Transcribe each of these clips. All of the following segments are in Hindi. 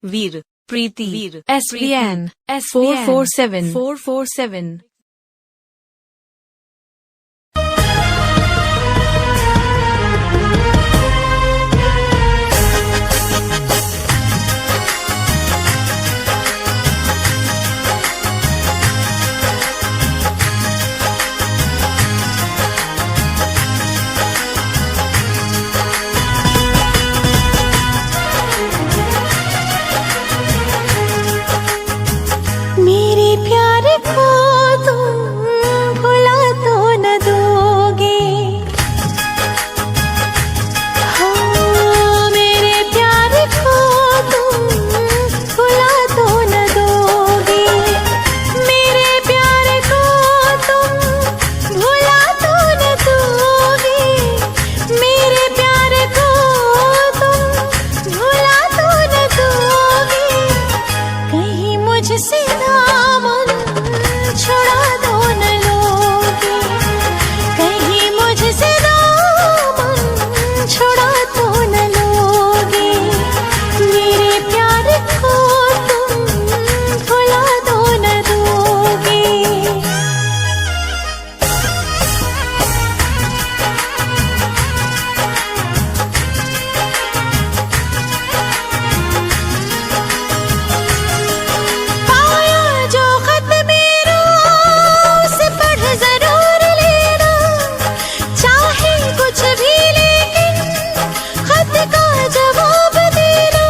वीर, प्रीति, SVN 447. मेरे प्यार को तुम भुला तो न दोगे। हाँ, मेरे प्यार को तुम भुला तो न दोगे। मेरे प्यार को तुम भुला तो न दोगे। मेरे प्यार को तुम भुला तो न दोगे। कहीं मुझसे छुड़ा दो न लोगे। कहीं मुझसे दामन छुड़ा दो न लोगे। मेरे प्यार को तुम भुला दो न दोगे। पाया जो खत मेरा उसे पढ़ जरूर लेना। चाहे कुछ भी लेकिन खत का जवाब देना।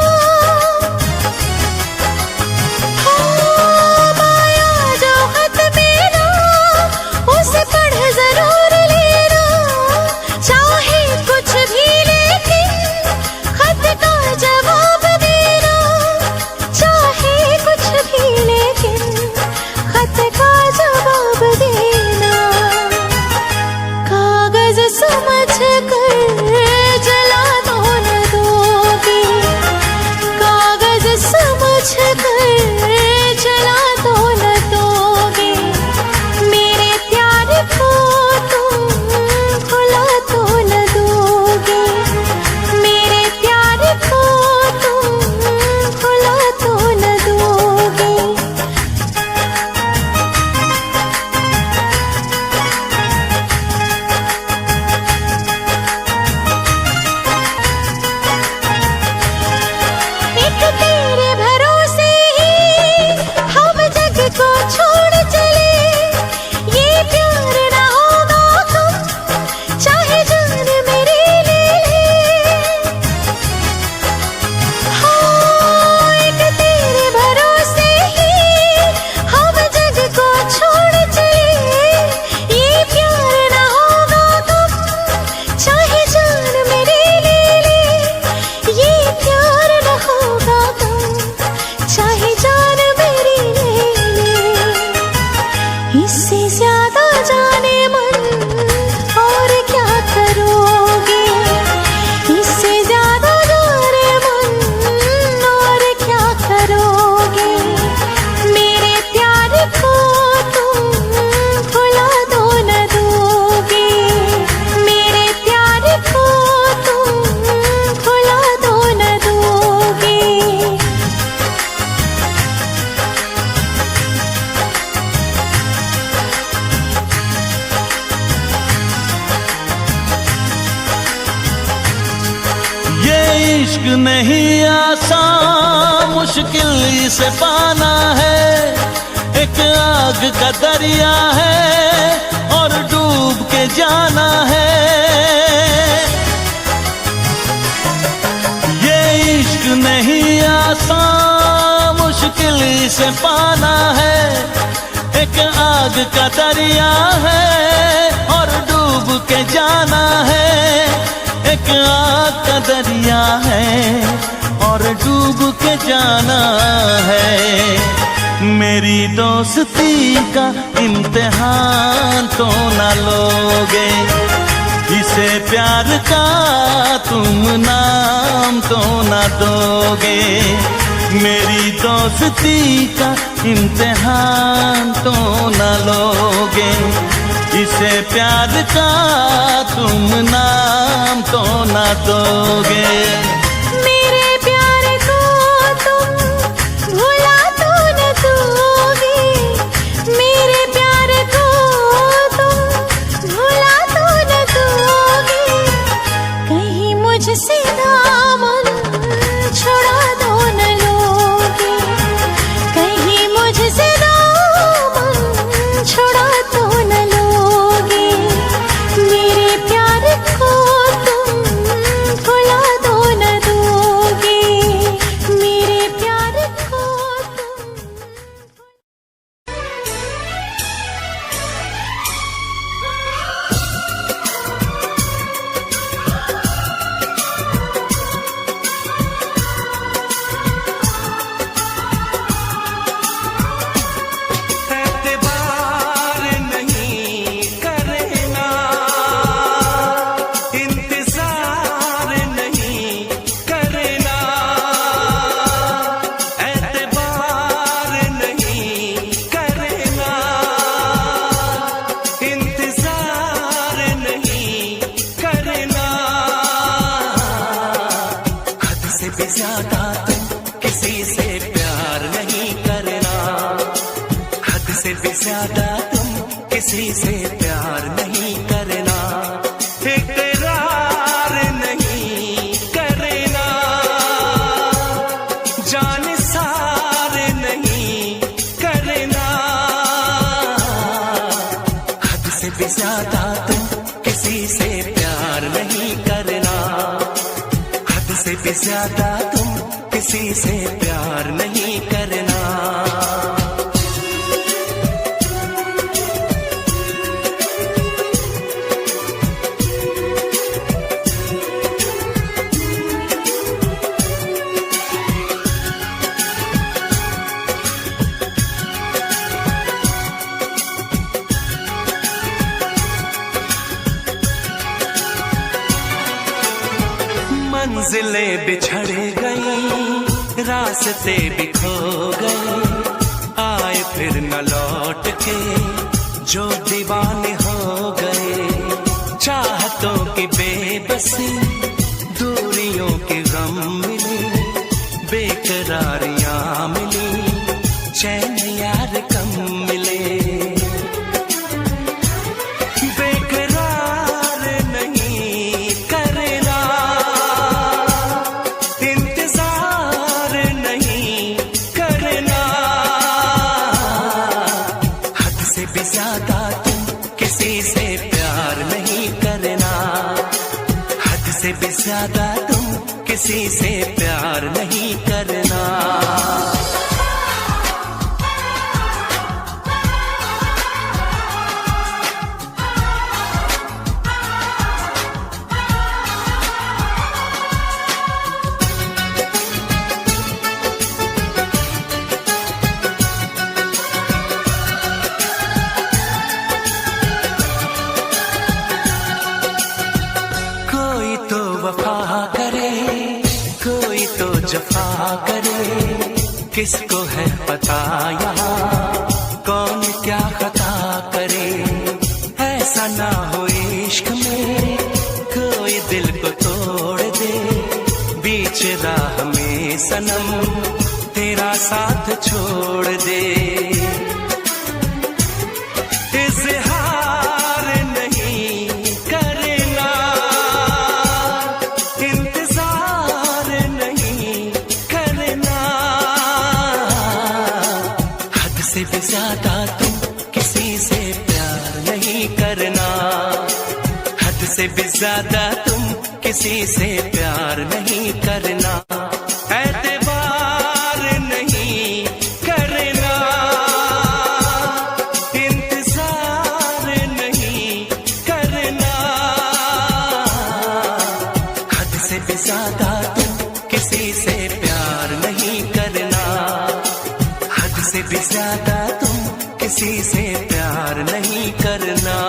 हाँ, पाया जो खत मेरा उसे पढ़ जरूर लेना। चाहे कुछ भी लेकिन खत का जवाब देना। चाहे कुछ भी लेकिन खत का जवाब देना। कागज समझ कर जला दो न दोगे। कागज समझ कर जला दो न दोगे। मेरे प्यार को तुम भुला तो न दोगे। मेरे प्यार को तुम भुला तो न दोगे। एक तेरे भरोसे ही हम जग को छोड़ चले। ये प्यार ना होगा कम चाहे जान मेरी ले ले। हाँ, एक तेरे भरोसे ही हम जग को छोड़ चले। ये प्यार ना होगा कम चाहे जान मेरी ले ले। ये प्यार न होगा कम चाहे जान मेरी ले ले। इससे ज्यादा जाने मन और क्या करोगे। इससे ज्यादा जाने मन और क्या करोगे। मेरे प्यार को तुम भुला दो न दोगे। मेरे प्यार को तुम भुला दो न दोगे। ये इश्क नहीं आसान, मुश्किल इसे पाना है। एक आग का दरिया है और डूब के जाना है। ये इश्क नहीं आसान, मुश्किल इसे पाना है। एक आग का दरिया है और डूब के जाना है। एक आग का दरिया है और डूब के जाना है। मेरी दोस्ती का इम्तिहान तो न लोगे। इसे प्यार का तुम नाम तो न दोगे। मेरी दोस्ती का इम्तिहान तो न लोगे। इसे प्यार का तुम नाम तो न दोगे। मेरे प्यार को तुम दामन छुड़ा दो न लोगे, कहीं मुझसे दामन छुड़ा दो न लोगे, मेरे प्यार को तुम भुला दो न दोगे, मेरे प्यार को तुम। एतबार नहीं करना, इंतजार नहीं करना, एतबार नहीं करना, इंतजार नहीं करना, हद से भी ज्यादा तुम किसी से प्यार नहीं करना, हद से भी ज्यादा तुम किसी से प्यार नहीं करना, इकरार नहीं करना, जान सार नहीं करना, हद से भी ज्यादा तुम किसी से प्यार नहीं करना, हद से भी ज्यादा तुम किसी से प्यार नहीं करना। मंजिलें बिछड़ गई, रास्ते भी खो गए, आए फिर न लौट के जो दीवाने हो गए, चाहतों की बेबसी, दूरियों के गम मिले, बेकरारियां मिली, चैन यार कम मिले, बेकरार नहीं करना, इंतजार नहीं करना, हद से भी ज्यादा तुम किसी से प्यार नहीं करना, हद से भी ज्यादा तुम किसी से प्यार नहीं करना। कोई तो वफा करे, कोई तो जफा करे, किसको है पता यहाँ कौन क्या खता करे, ऐसा ना हो इश्क में कोई दिल को तोड़ दे, बीच राह में सनम तेरा साथ छोड़ दे, इज़हार नहीं करना, इंतजार नहीं करना, हद से भी ज्यादा तुम किसी से प्यार नहीं करना, हद से भी ज्यादा तुम किसी से प्यार नहीं करना, एतबार नहीं करना, इंतजार नहीं करना, हद से भी ज्यादा तुम किसी से प्यार नहीं करना, हद से भी ज्यादा तुम किसी से प्यार नहीं करना।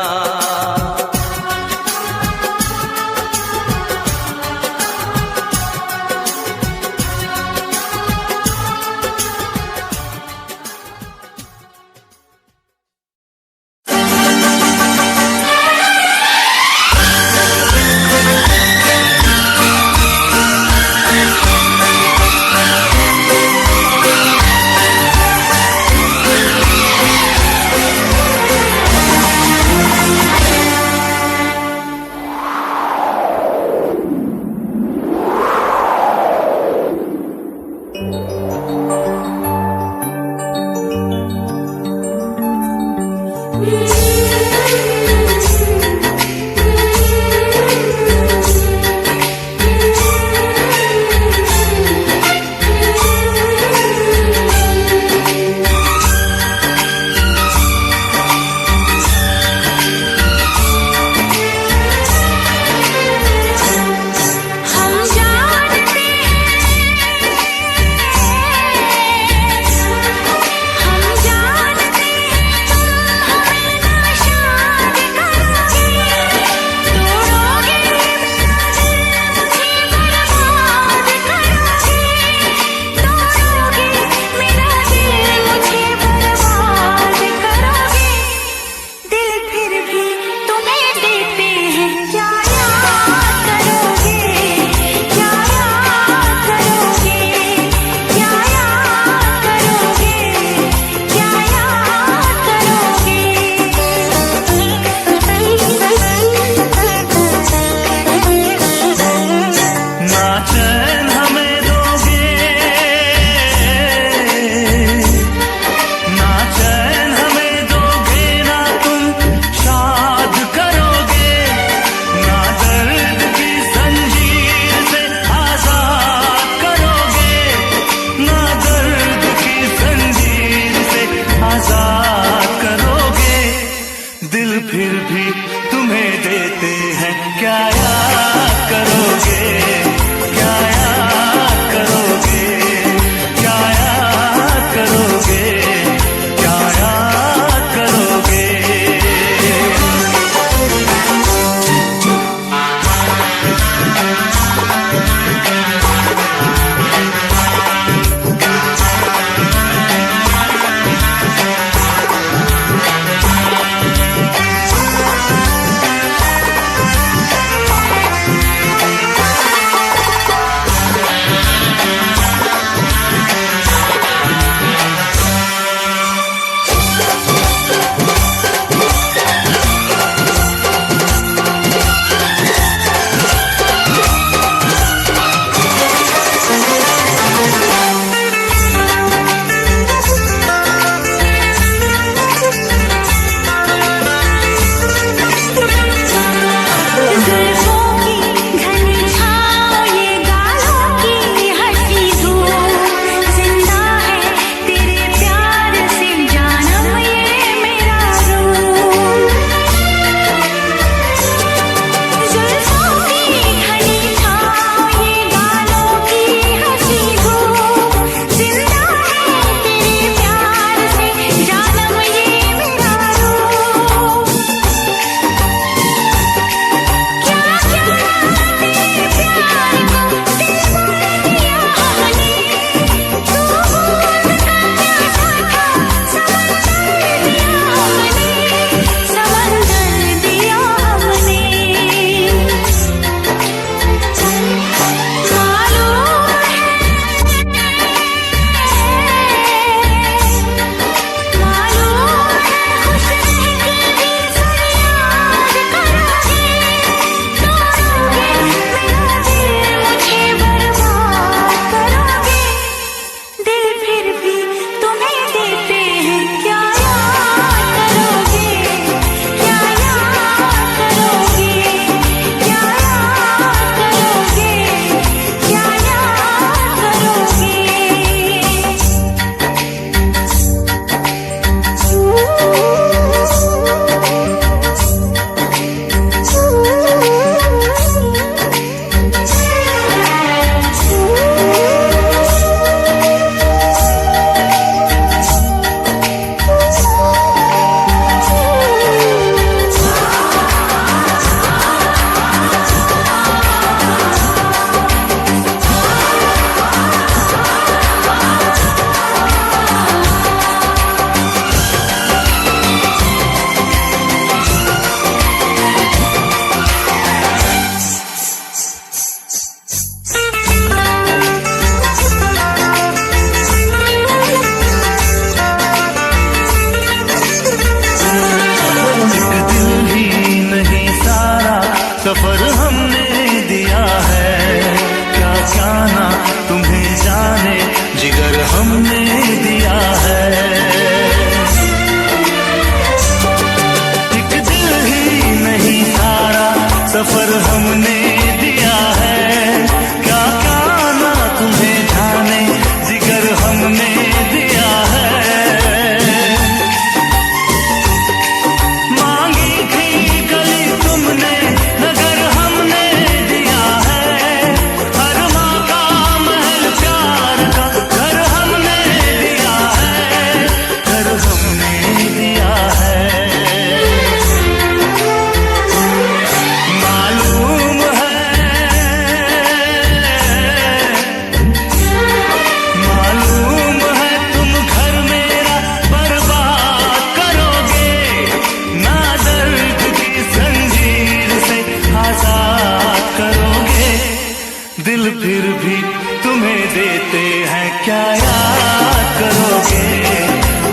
तुम्हें देते हैं, क्या याद करोगे,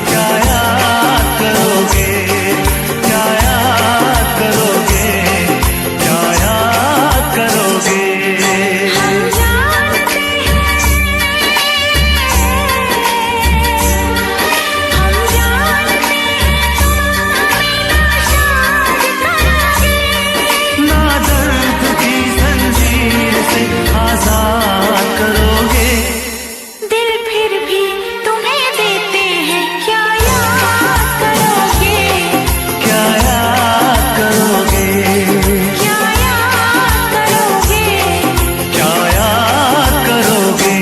क्या याद करोगे, क्या याद करोगे, क्या याद करोगे। हम जानते हैं, हम जानते हैं तुम हमें नाशाद करोगे, ना दर्द की जंजीर से आजाद करोगे। दिल फिर भी तुम्हें देते हैं, क्या याद करोगे, क्या याद करोगे, क्या याद करोगे। क्या याद करोगे।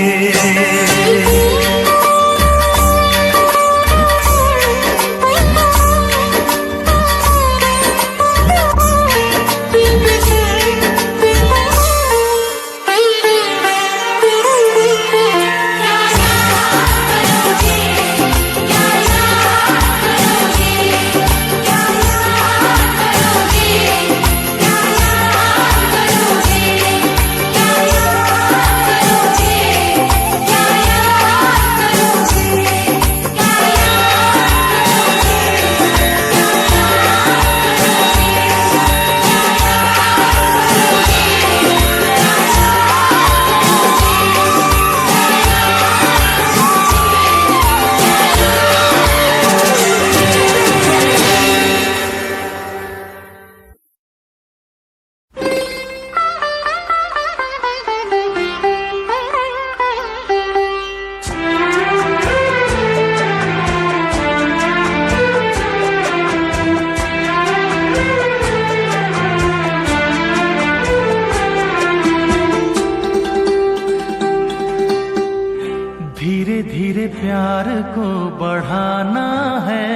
धीरे धीरे प्यार को बढ़ाना है,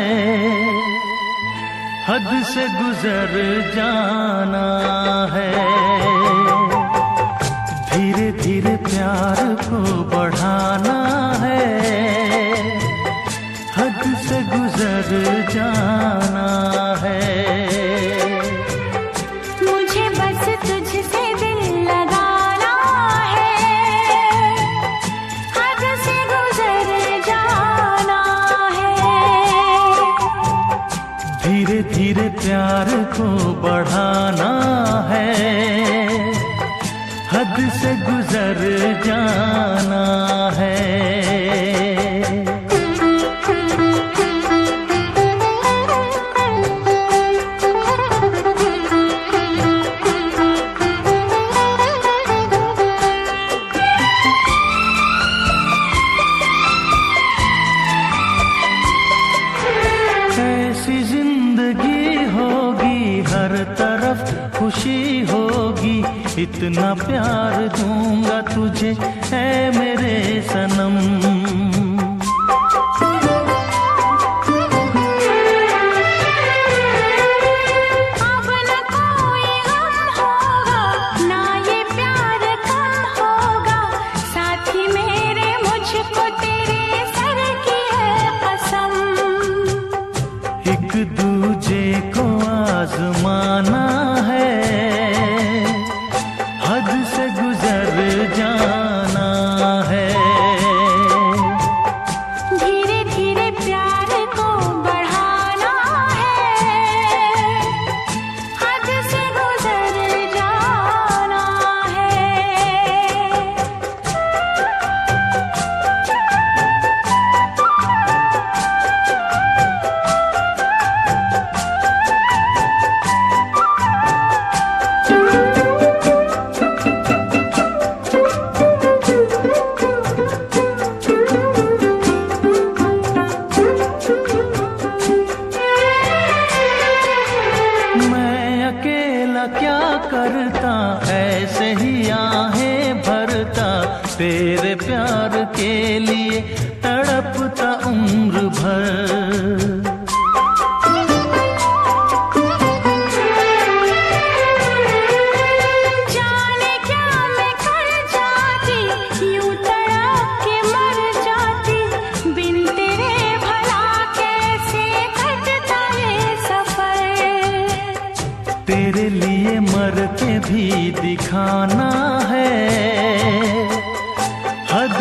हद से गुजर जाना है। धीरे धीरे प्यार को बढ़ाना है, हद से गुजर जाना है। मुझे बस तुझसे दिल लगाना है, हद से गुजर जाना है। धीरे धीरे प्यार को बढ़ाना है, हद से गुजर जाना है। ऐसी जिंदगी होगी, हर तरफ खुशी होगी, इतना प्यार दूंगा तुझे ऐ मेरे सनम। अब न कोई गम होगा, ना ये प्यार कम होगा, साथी मेरे मुझको तेरे सर की है कसम। एक दूजे को आजमाना है, हद से गुजर जाना है। धीरे धीरे प्यार को बढ़ाना है, हद से गुजर जाना है। मैं अकेला क्या करता, ऐसे ही आहें भरता, तेरे प्यार के लिए तड़पता उम्र भर। जाने क्या मैं कर जाती, यूं तड़प के मर जाती, बिन तेरे भला कैसे कटता ये सफर। तेरे लिए मर के भी दिखाना है, हद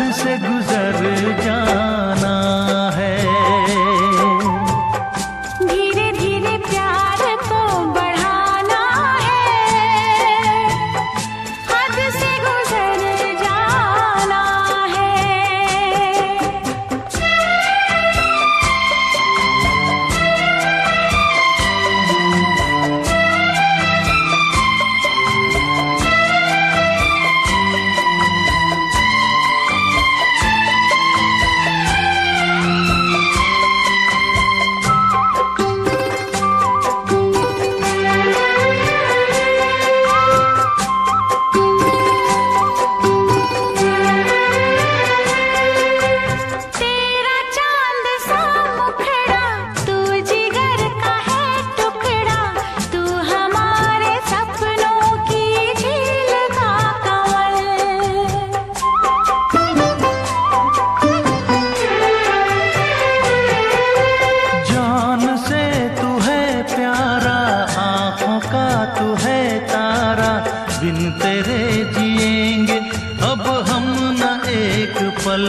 पल।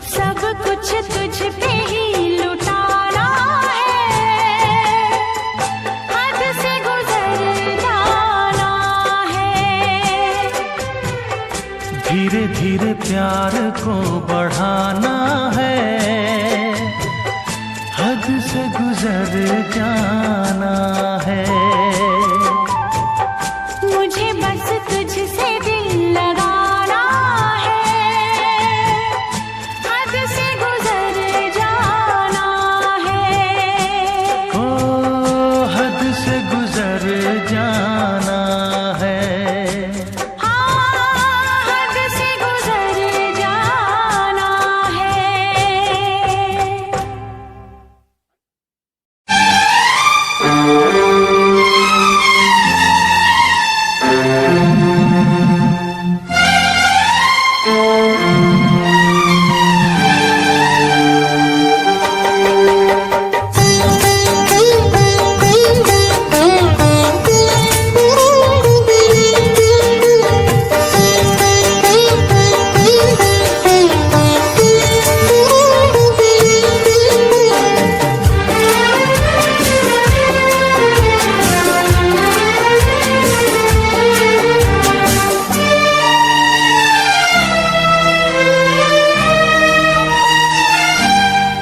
सब कुछ तुझ पे ही लुटाना है, हद से गुजर जाना है। धीरे धीरे प्यार को बढ़ाना है, हद से गुजर जाना है। मुझे बस तुझसे दिल लगाना है, हद से गुजर जाना है। ओ हद से गुजर जाना है। हाँ, हद से गुजर जाना है।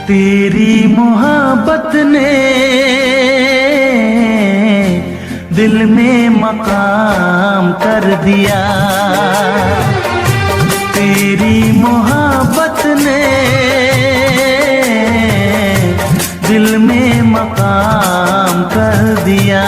तेरी मोहब्बत ने दिल में मकाम कर दिया। तेरी मोहब्बत ने दिल में मकाम कर दिया।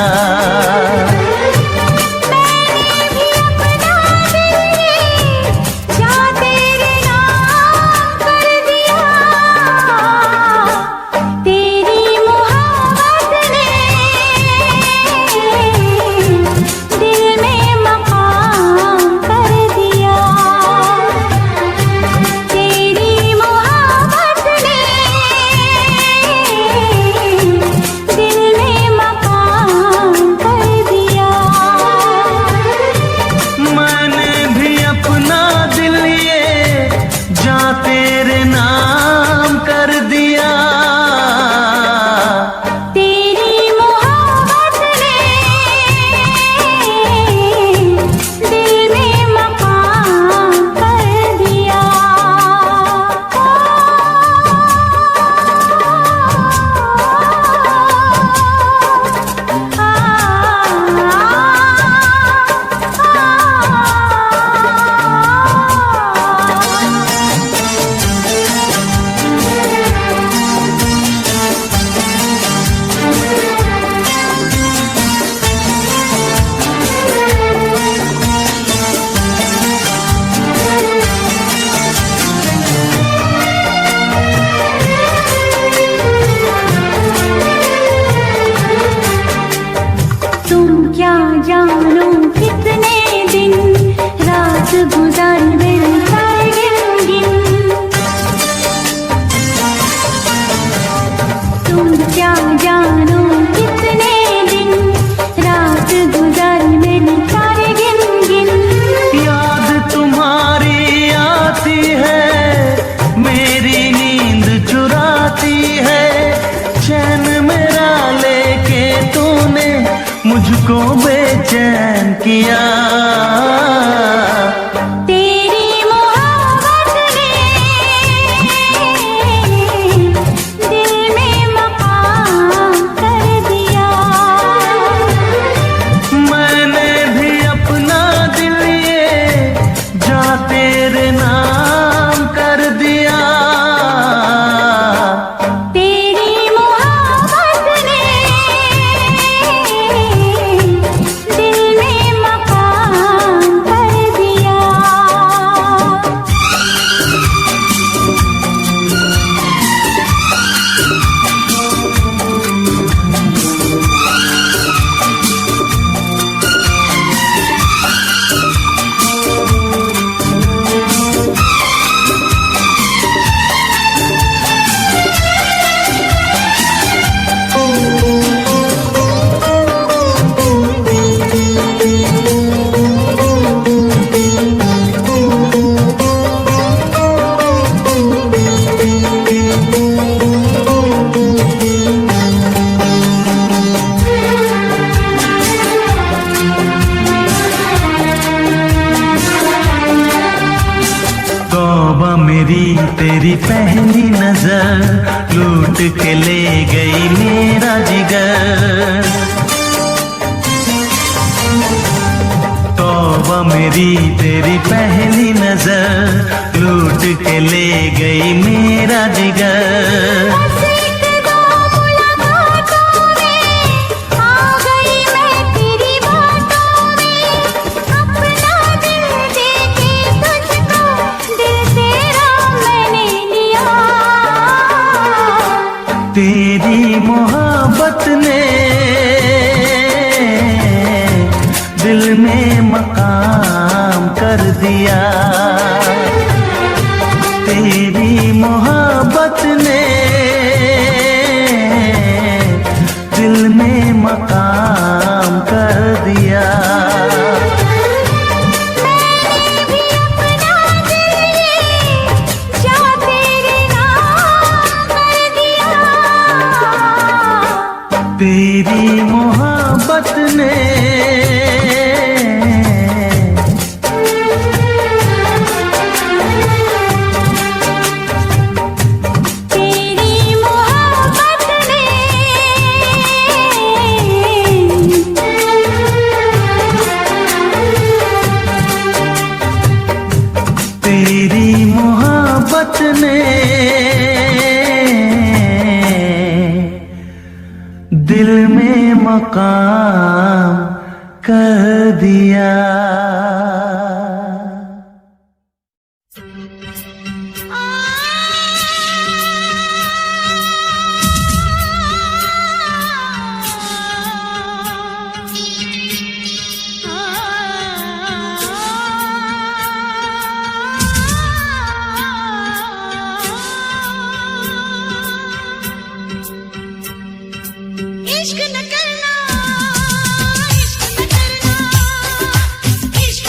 मुझको बेचैन किया। तेरी मोहब्बत ने दिल में मकाम कर दिया। मैंने भी अपना दिल ये जा तेरे नाम कर दिया। दिल में मकाम तौबा मेरी तेरी पहली नजर लूट के ले गई मेरा जिगर। तौबा मेरी तेरी पहली नजर लूट के ले गई मेरा जिगर। तेरी मोहब्बत ने दिल में मकाम कर दिया। तेरी मोहब्बत ने दिल में मकाम कर दिया। तेरी मोहब्बत ने तेरी मोहब्बत ने दिल में मकाम कर दिया। इश्क न करना, इश्क न करना, इश्क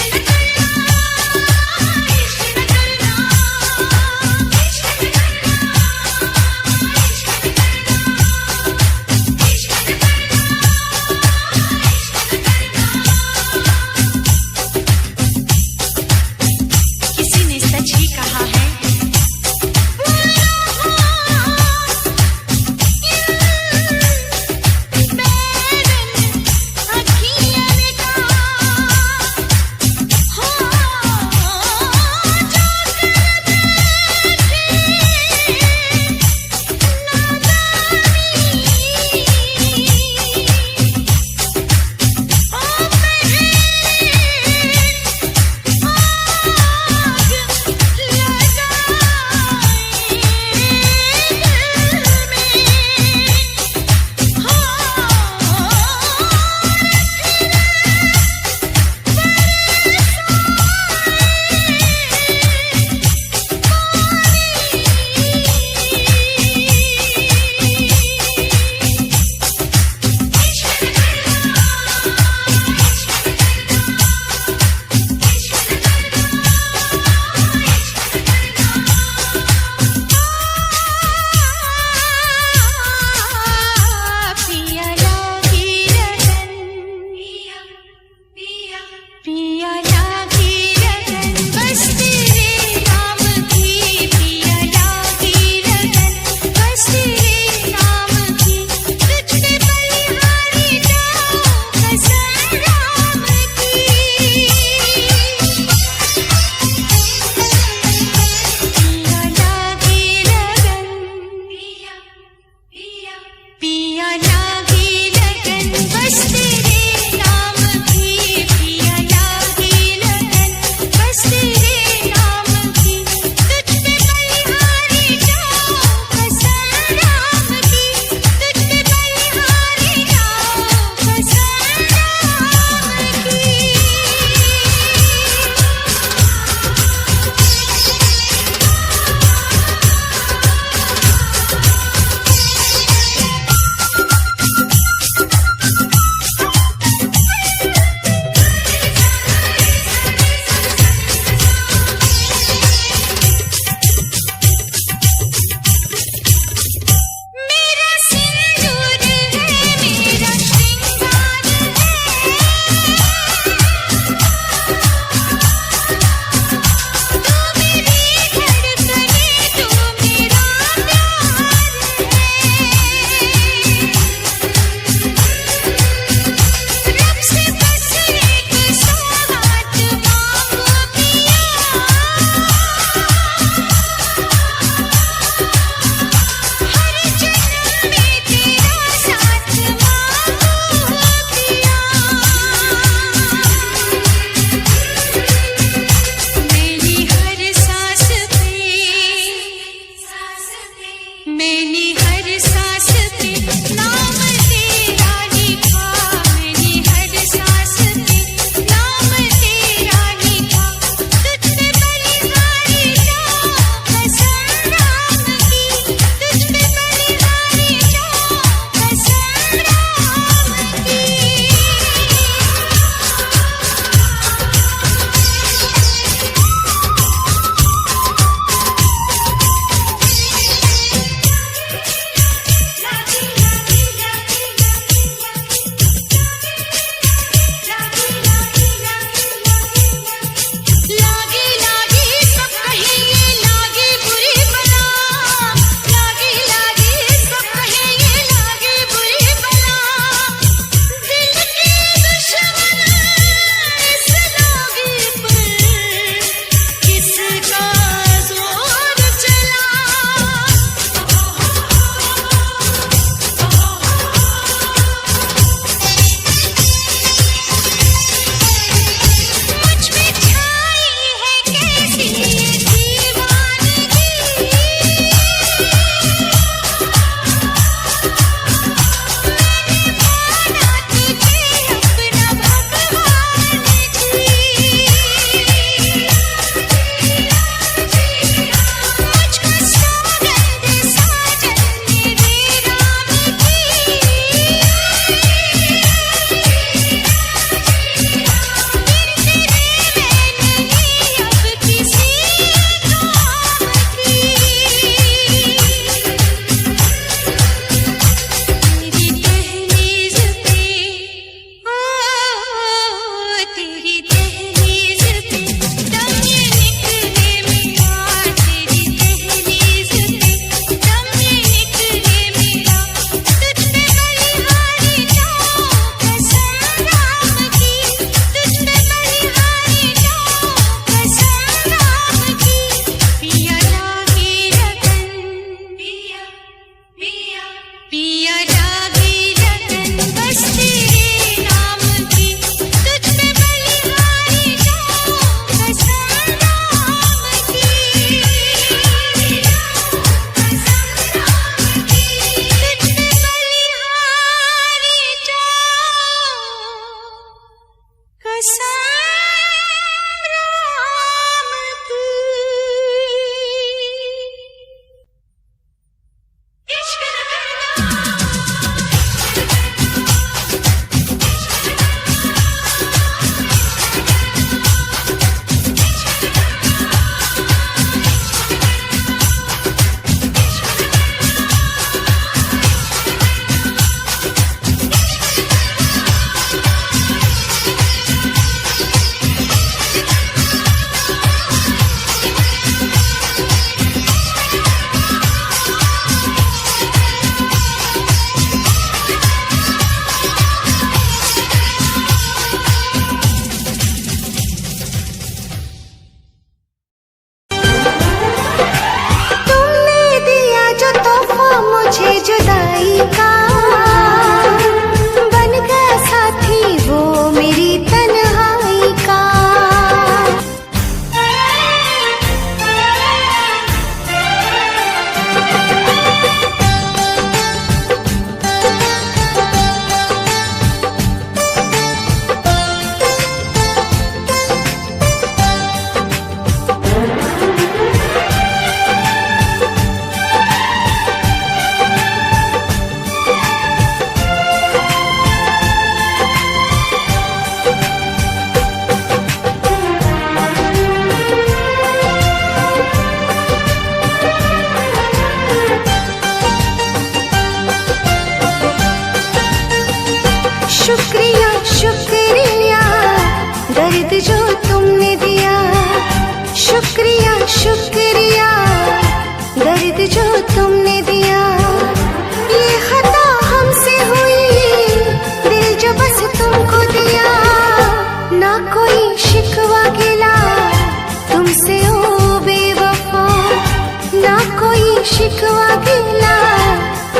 शिकवा गिला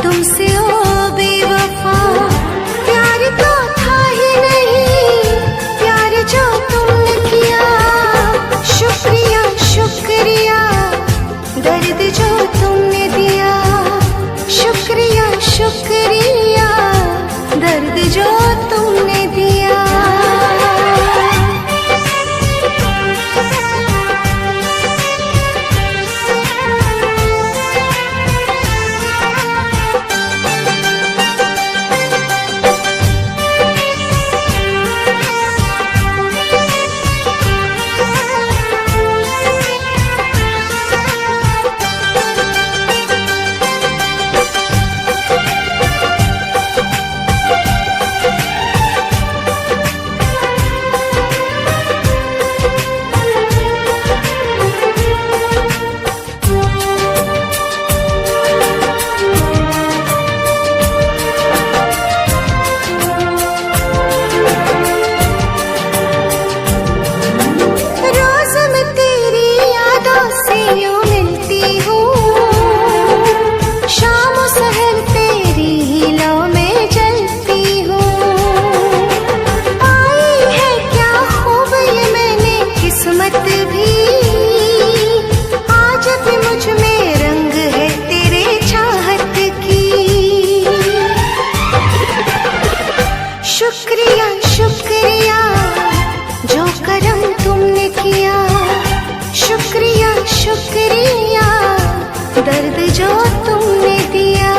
तुमसे ओ बेवफा। प्यार तो था ही नहीं प्यार जो तुमने किया। शुक्रिया शुक्रिया दर्द जो तुमने दिया। शुक्रिया शुक्रिया दर्द जो तुमने दिया। शुक्रिया शुक्रिया जो करम तुमने किया। शुक्रिया शुक्रिया दर्द जो तुमने दिया।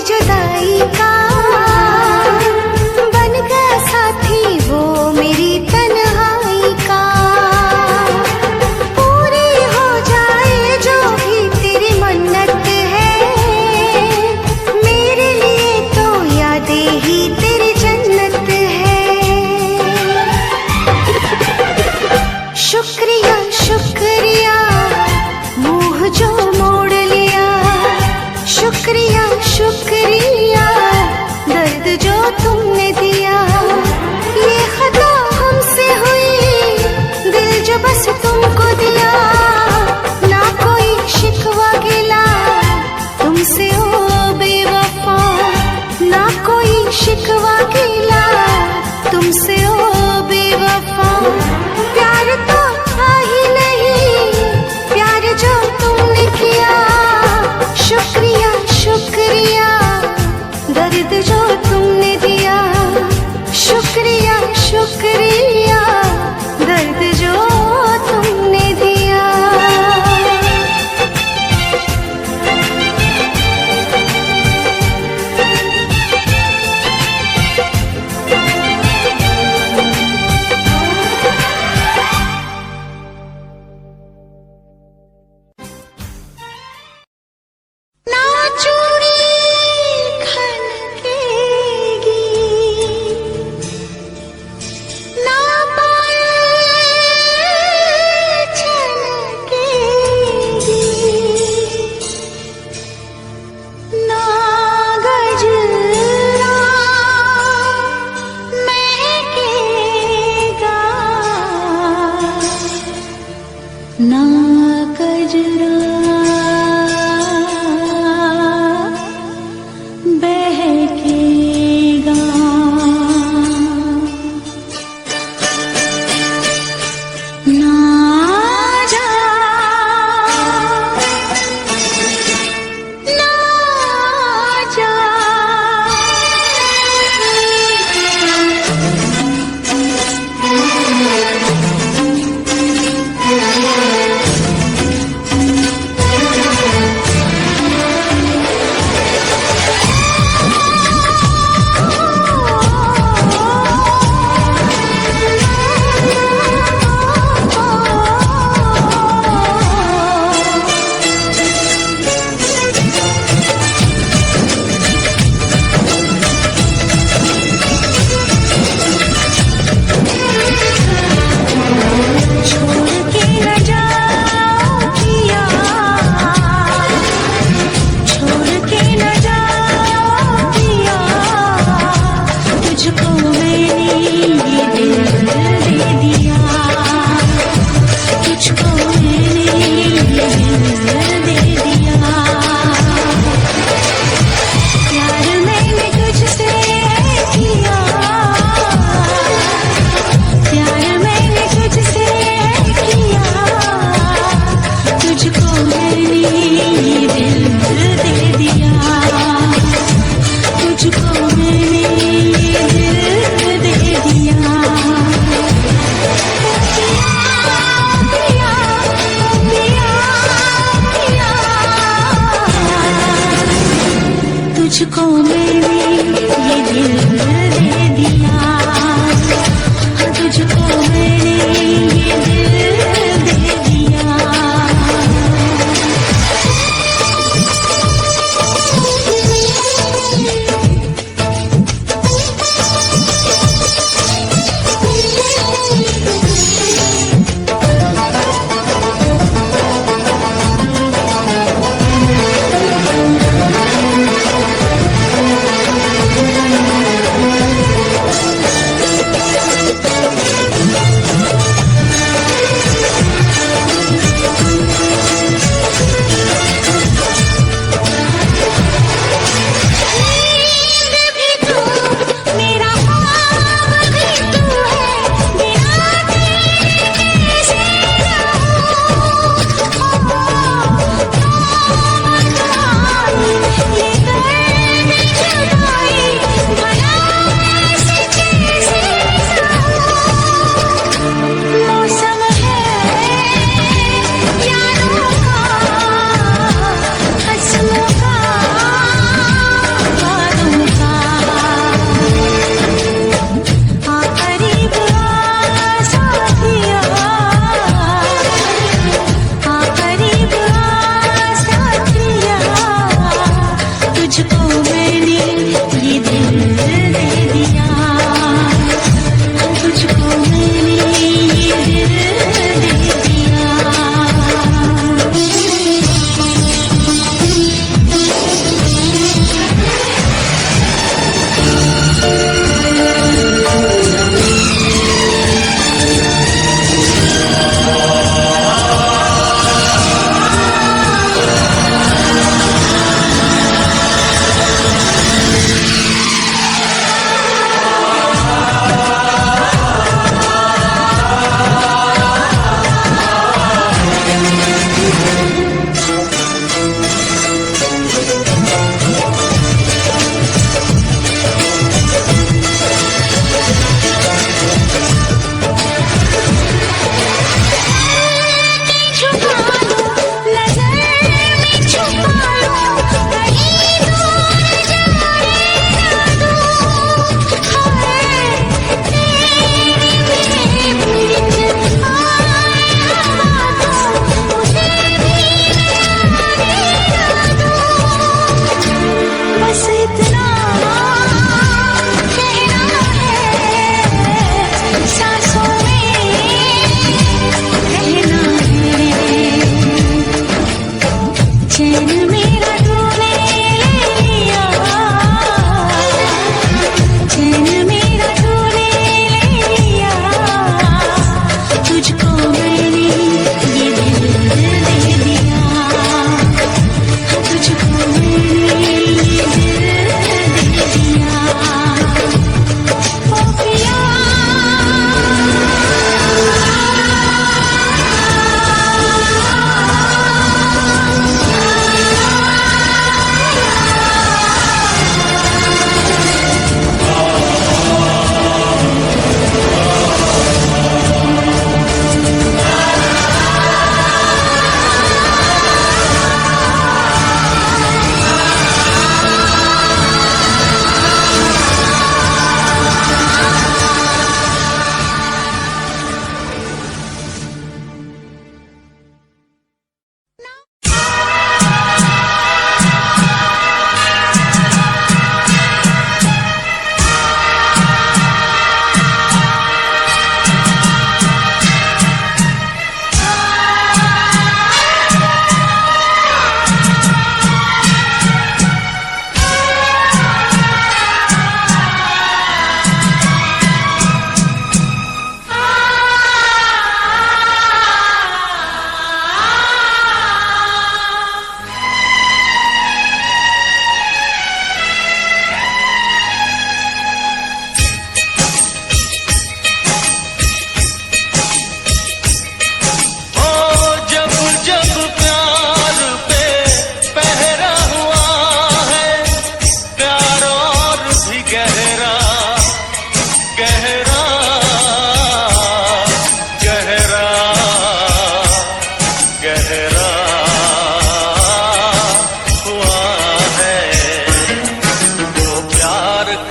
जुदाई का बन गया साथी वो मेरी तन्हाई का। पूरी हो जाए जो भी तेरी मन्नत है मेरे लिए तो यादें ही तेरी जन्नत है। शुक्रिया शुक्रिया मुँह जो मोड़ लिया। शुक्रिया शुक्रिया दर्द जो तुमने दिया। ये खता हमसे हुई दिल जो बस तुमको दिया। ना कोई शिकवा गिला तुमसे ओ बेवफा। ना कोई शिकवा गिला तुमसे ओ बेवफा। प्यार तो था ही नहीं प्यार जो तुमने किया। शुक्रिया शुक्रिया दर्द जो तुमने दिया। शुक्रिया शुक्रिया दर्द जो तुमने दिया।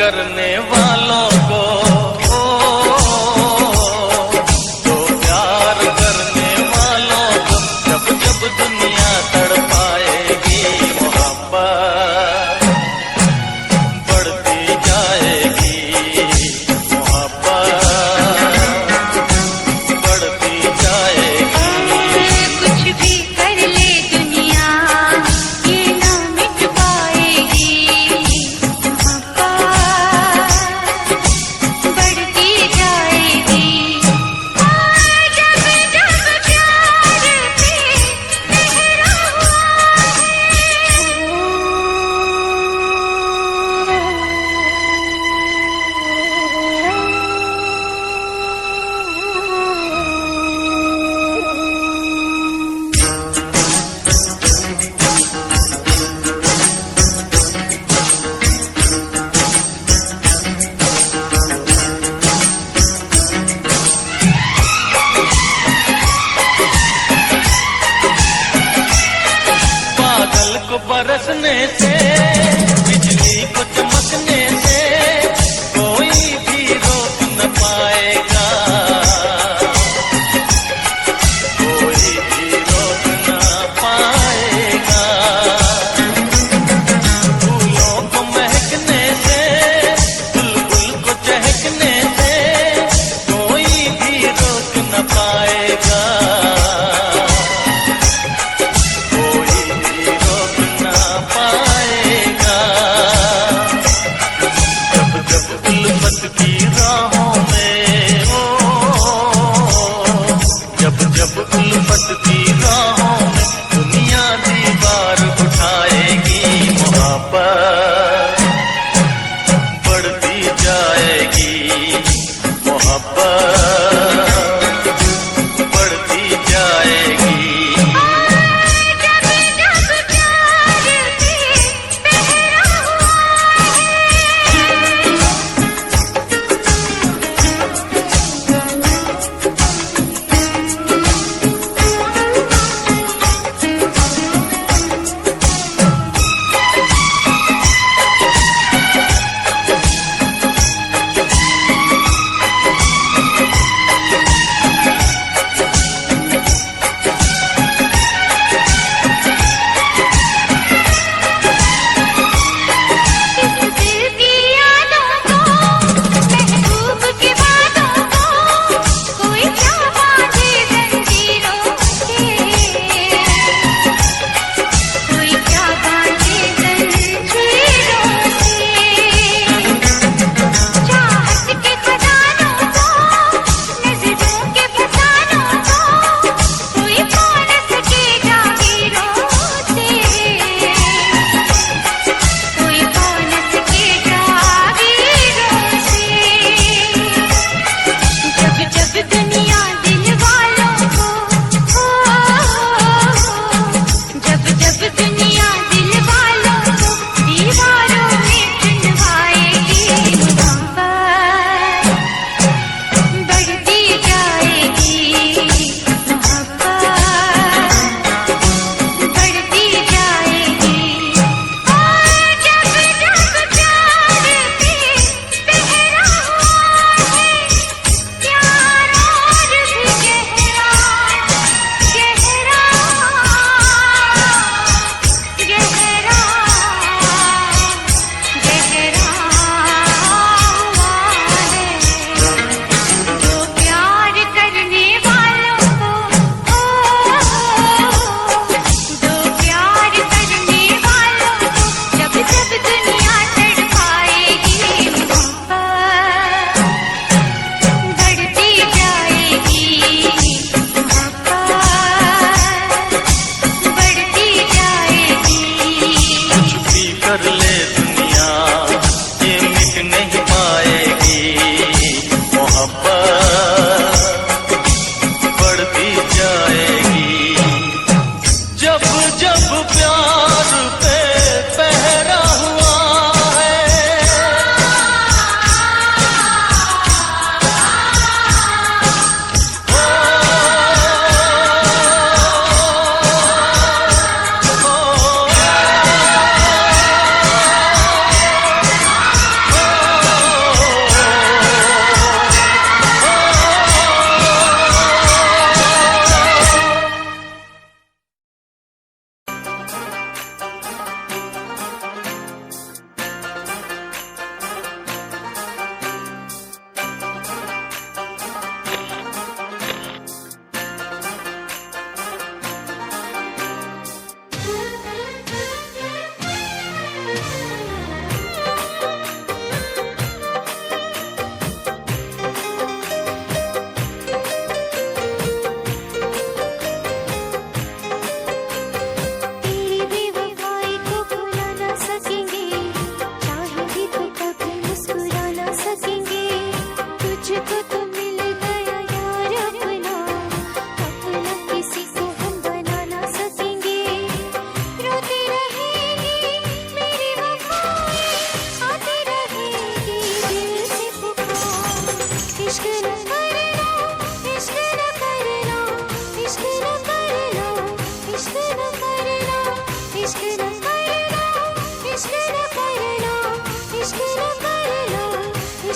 करने वालों को तो प्यार करने वालों को जब जब दुनिया तड़पाएगी मोहब्बत बढ़ती जाएगी मोहब्बत बढ़ती जाएगी कुछ भी कर ले दुनिया ये ना मिट पाएगी मोहब्बत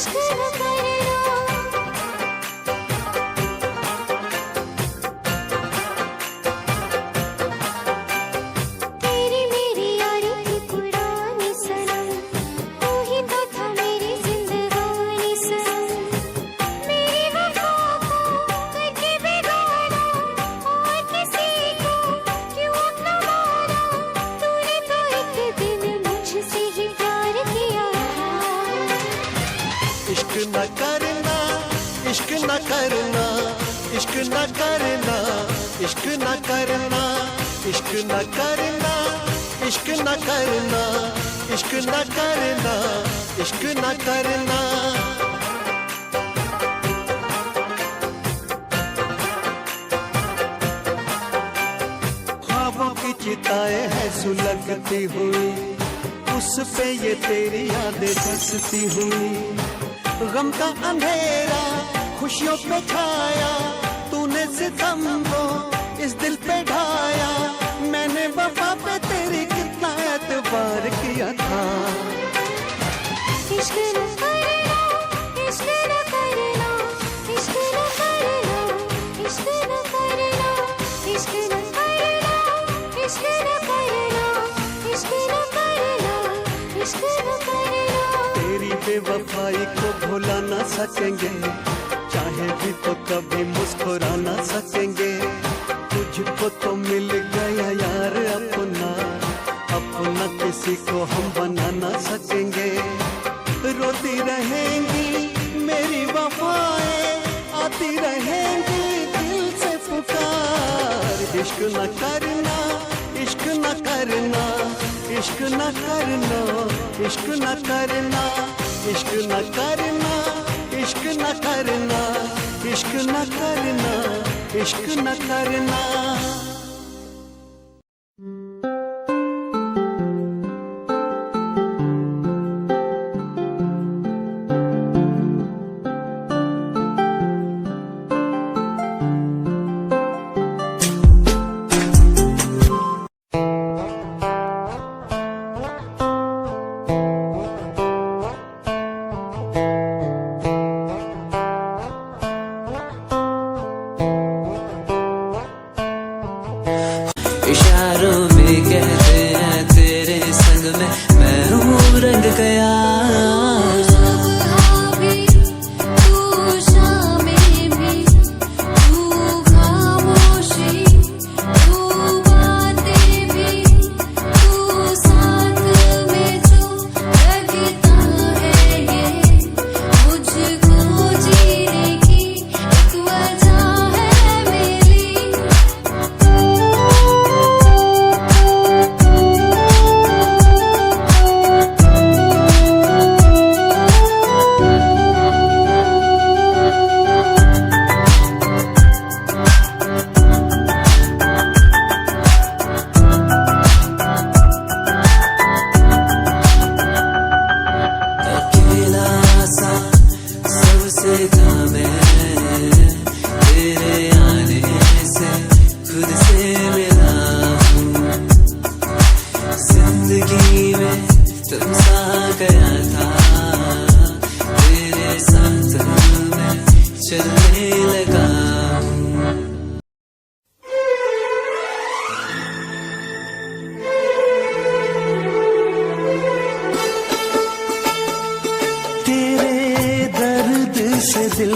इश्क न करना। तेरी मेरी यारी थी पुरानी सनम, तू ही तो था मेरी जिंदगानी सनम। मेरी वफा को करके बिगाड़ा और किसी को क्यों अपना माना। तूने तो एक दिन मुझसे ही प्यार किया था। इश्क न करना, इश्क न करना, इश्क न करना, इश्क न करना, इश्क न करना, इश्क न करना, इश्क न करना, इश्क न करना। ख्वाबों की चिताएं है सुलगती हुई, उस पे ये तेरी यादें बसती हुई। गम का अंधेरा खुशियों पे छाया, तूने सितम को इस दिल पे ढाया। मैंने वफा पे तेरी कितना एतबार किया था। इश्क न करना, इश्क न करना, इश्क न करना, इश्क न करना, इश्क न करना, इश्क न करना, इश्क न करना, इश्क न करना। तेरी बेवफाई को भुला ना सकेंगे, चाहे भी तो कभी मुस्कुरा ना सकेंगे। तुझको तो मिल गया यार अपना, अपना किसी को हम बना ना सकेंगे। रोती रहेंगी मेरी वफाएं, आती रहेंगी दिल से पुकार। इश्क न करना, इश्क न करना, इश्क न करना, इश्क न करना, इश्क न करना, इश्क न करना, इश्क न करना, इश्क न करना। इशारों में कहते हैं तेरे संग में मैं हूँ रंग गया। सुबह भी तू, शामें भी तू, खामोशी तू, बातें भी तू, साथ में जो लगता है ये मुझको जीने की एक वजह है मेरी। अकेला सा सबसे था मैं, तेरे आने से खुद से मिला हूँ। जिंदगी में तुम सा गया था, तेरे साथ मैं चलने लगा हूँ। तेरे दर्द से दिल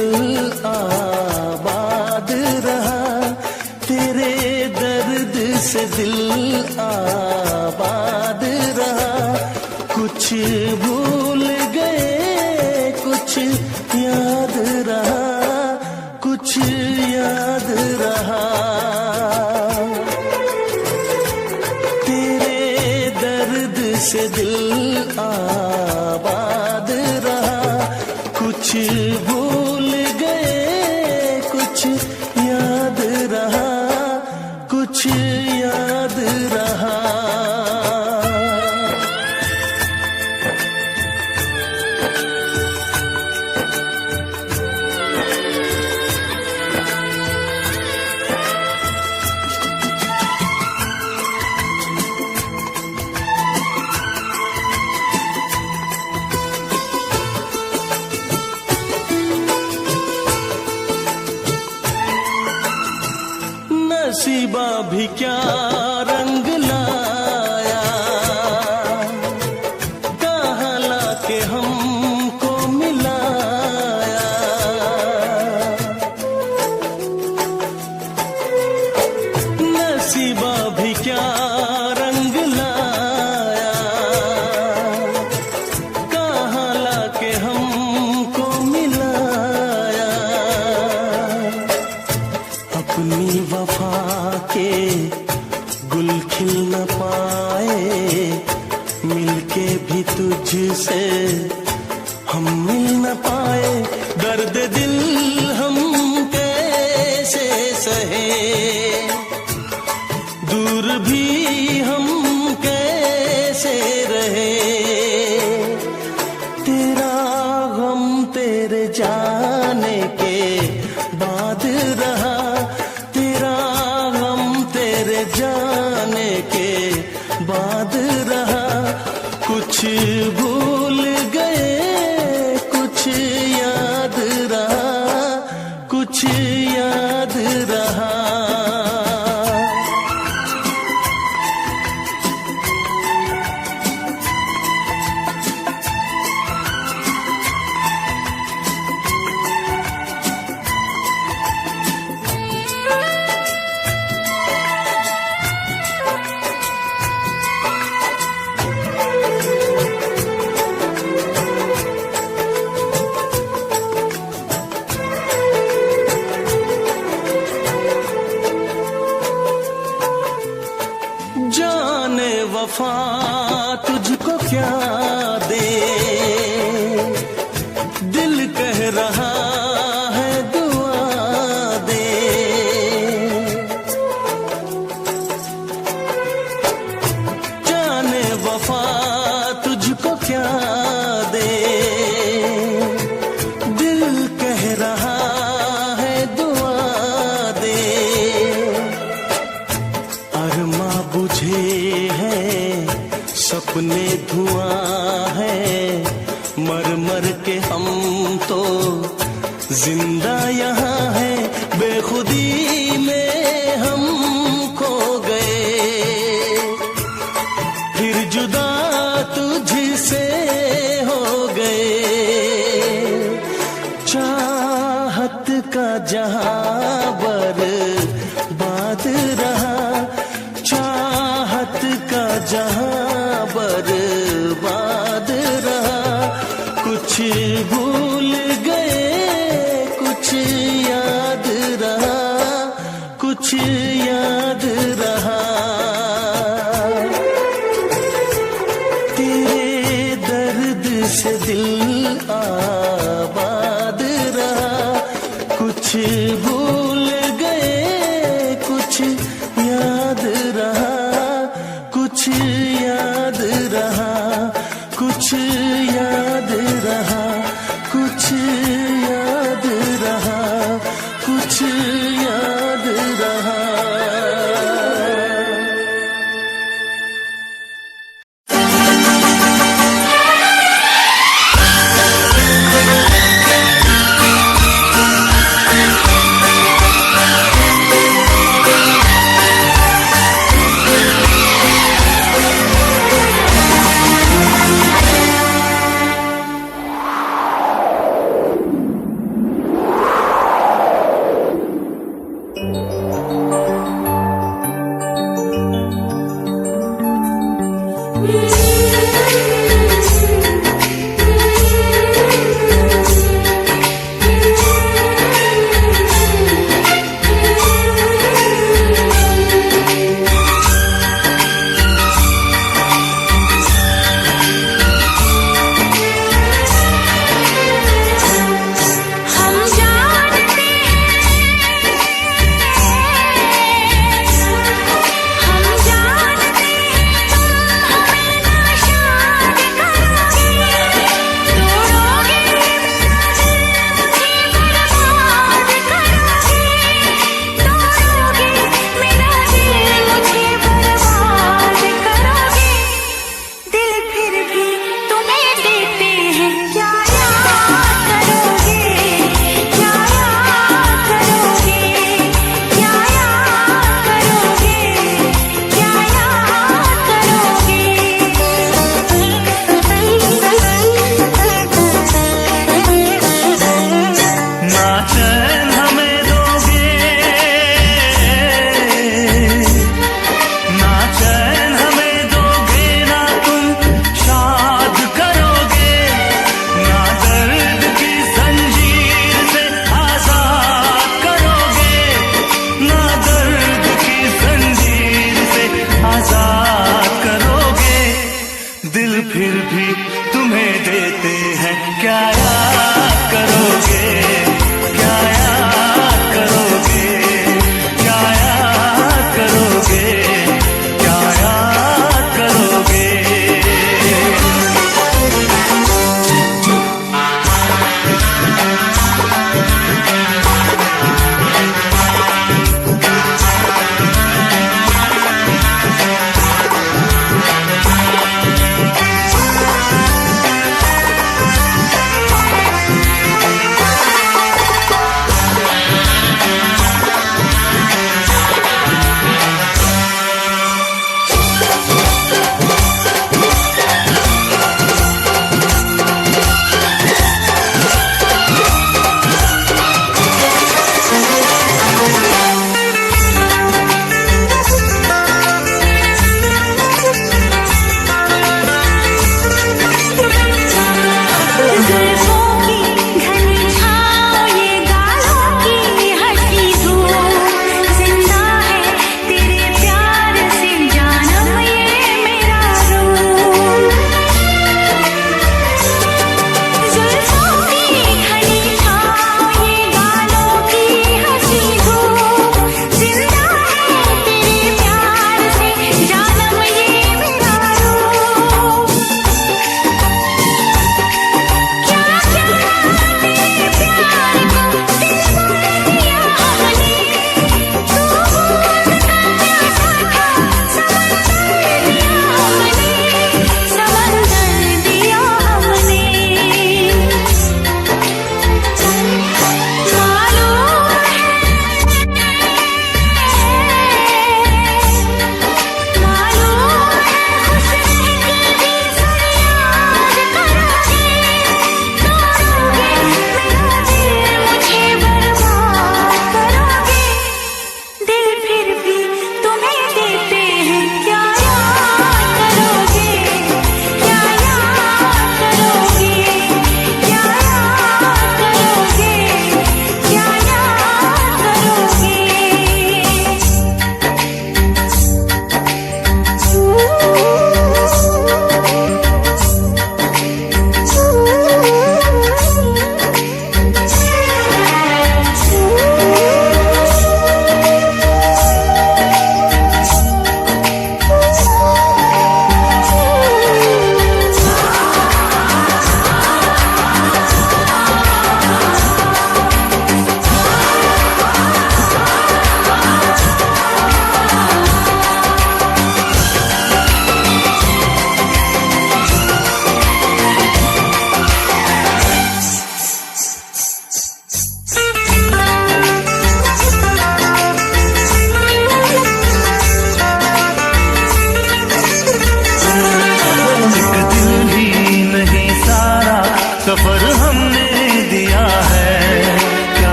आबाद रहा, तेरे दर्द से दिल आबाद रहा। कुछ भूल गए कुछ याद रहा, कुछ याद रहा। तेरे दर्द से दिल आबाद रहा, कुछ भूल गए कुछ याद रहा, कुछ याद रहा। नसीबा भी क्या रंग लाया, कहाँ लाके हमको मिलाया। नसीबा भी क्या रंग लाया, कहाँ लाके हमको मिलाया। अपनी वफा के गुल खिल न पाए, मिलके भी तुझसे हम मिल न पाए। दर्द दिल हम कैसे सहे, दूर भी हम कैसे रहे। तेरा गम तेरे जाने के बाद रहा, तेरा गम तेरे जाने के बाद रहा। कुछ भूल गए कुछ याद रहा, कुछ याद रहा। जाने वफा तुझको क्या दे, दिल कह रहा है दुआ दे। जाने वफा तुझको क्या दे, दिल कह रहा है दुआ दे। अरमा बुझे हैं सपने धुआं है, मर मर के हम तो जिंदा यहाँ है। बेखुदी में हम खो गए, फिर जुदा तुझसे हो गए। चाहत का जहां बर्बाद रहा, चाहत का जहां बर्बाद रहा। कुछ भूल गए कुछ याद रहा, कुछ याद रहा। तेरे दर्द से दिल आबाद रहा। कुछ भूल गए कुछ याद रहा, कुछ याद रहा, कुछ याद रहा, कुछ याद रहा, कुछ याद रहा।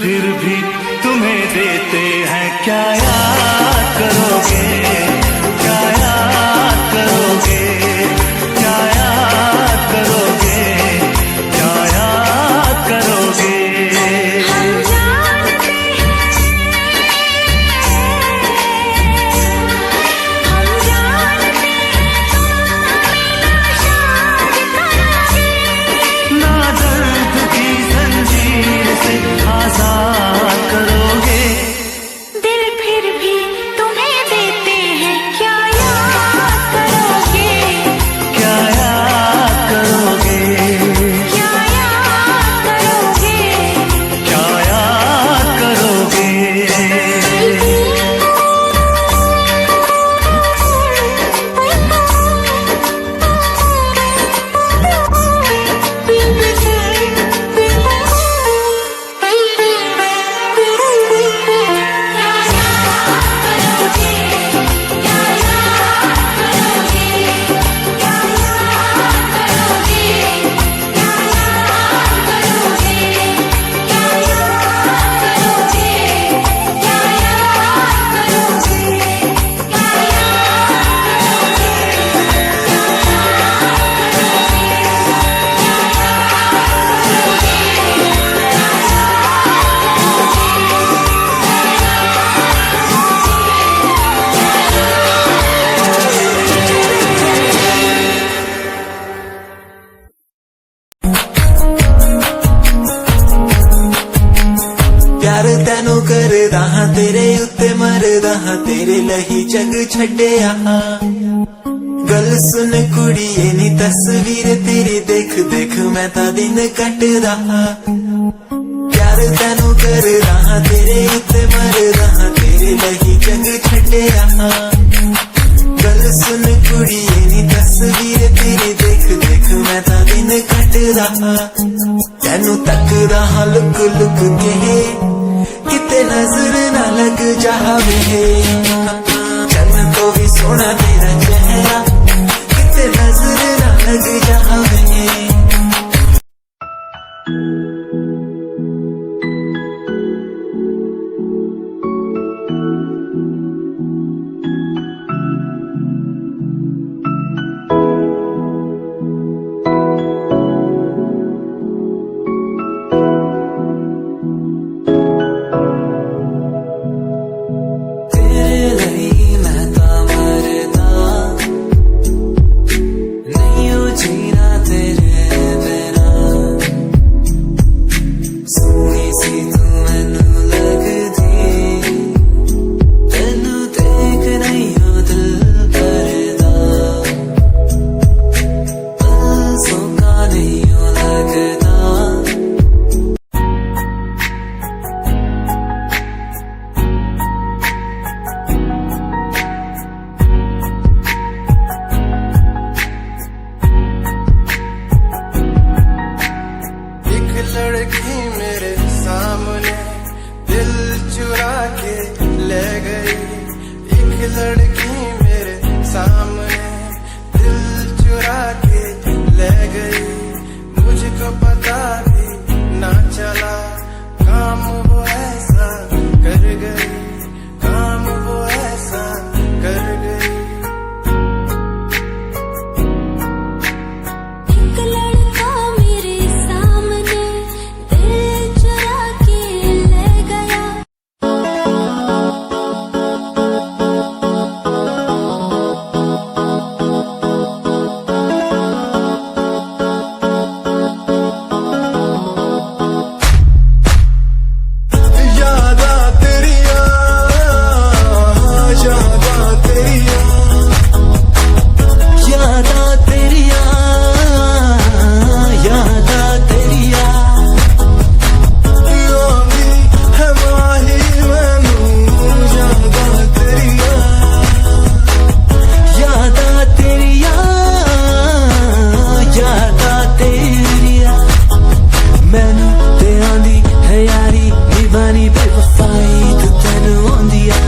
फिर भी तुम्हें देते हैं क्या याद करोगे, क्या याद करोगे, क्या याद करोगे, क्या याद करोगे। हम जानते हैं, हम जानते हैं तुम ना दर्द की जंजीर से आजाद करोगे, दिल फिर भी तुम्हें देते हैं क्या याद करोगे, क्या याद करोगे, क्या याद करोगे। क्या याद करोगे। प्यार तैनू करदा हां तेरे उत्ते मरदा हां तेरे लही जग छड्डिया गल सुन कुड़िए नी तस्वीर तेरी देख देख मैं ता दिन कटदा हां प्यार तैनू करदा हां तेरे उत्ते मरदा हां तेरे लही जग छड्डिया गल सुन कुड़िए नी तस्वीर तेरी देख देख मैं ता दिन कटदा हां तैनू तकदा हां लुक लुक के किते नजर ना लग जावे चन्न तो भी सोना तेरा चेहरा किते नजर ना लग जावे। लड़की मेरे सामने दिल चुरा के ले गई, एक लड़की मेरे सामने दिल चुरा के ले गई, मुझको पता भी ना चला काम वो ऐसा कर गई, काम वो ऐसा कर गई। एक लड़का मेरे सामने दिल चुरा के ले गया। यादा तेरिया, यादा तेरिया, यादा तेरिया, यादा तेरिया, आंदी है माही मैनू यादा तेरिया, यादा तेरिया, यादा तेरिया, मैनू ते आंदी है यारी निभानी बेवफाई तू तैनू आंदी आ।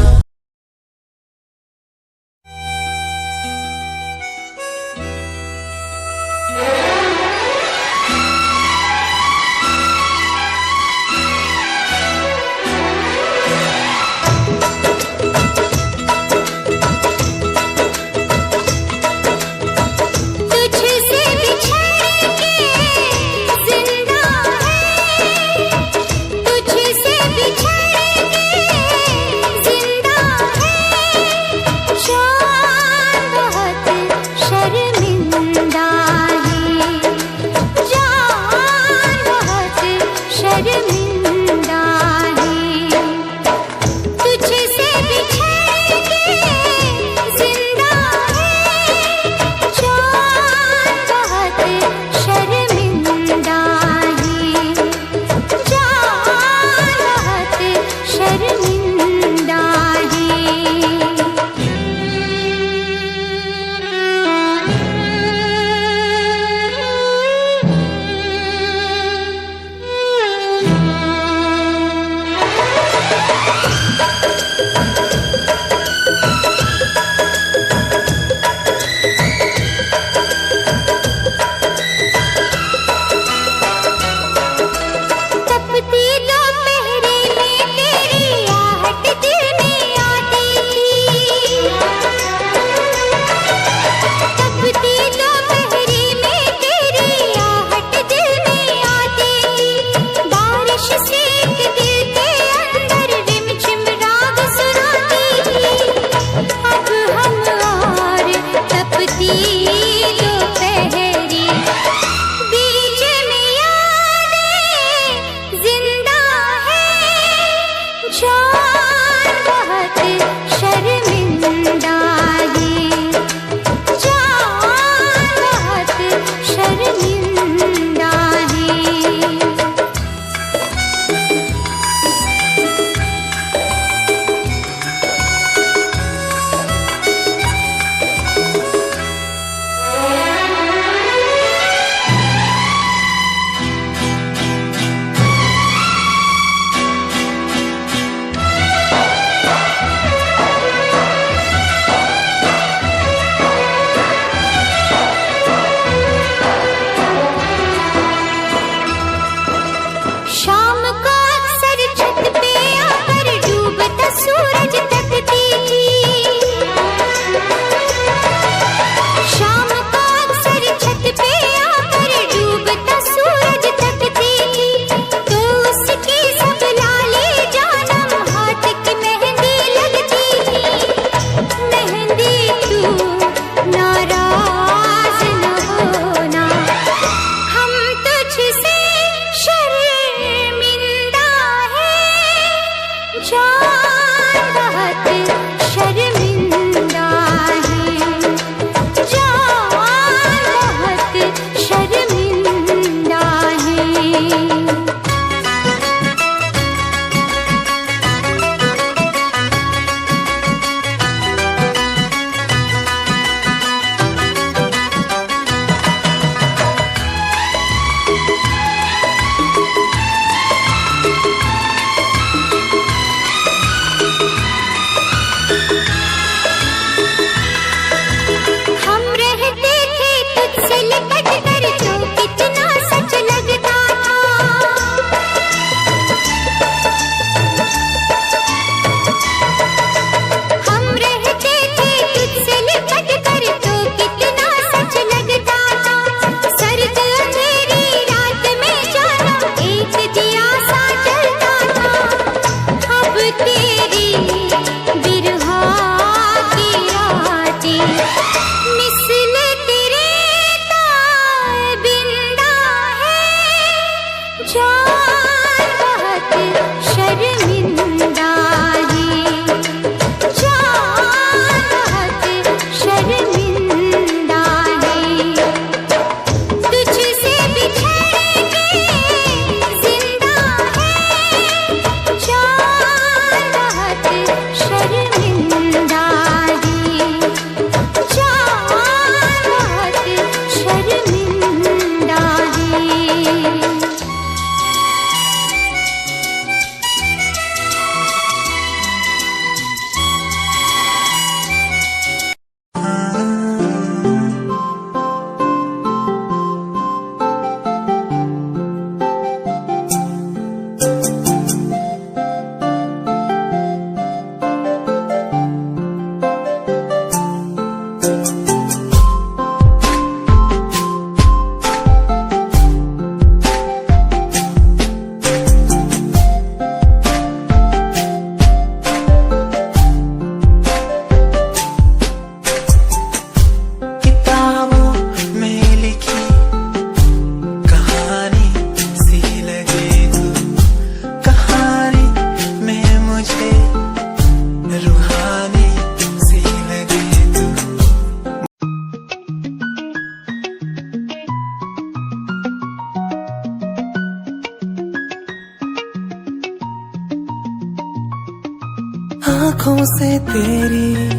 आंखों से तेरी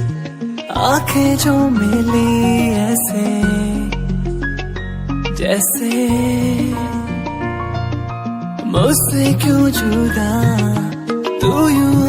आंखें जो मिली ऐसे जैसे मुझसे क्यों जुदा तू यूं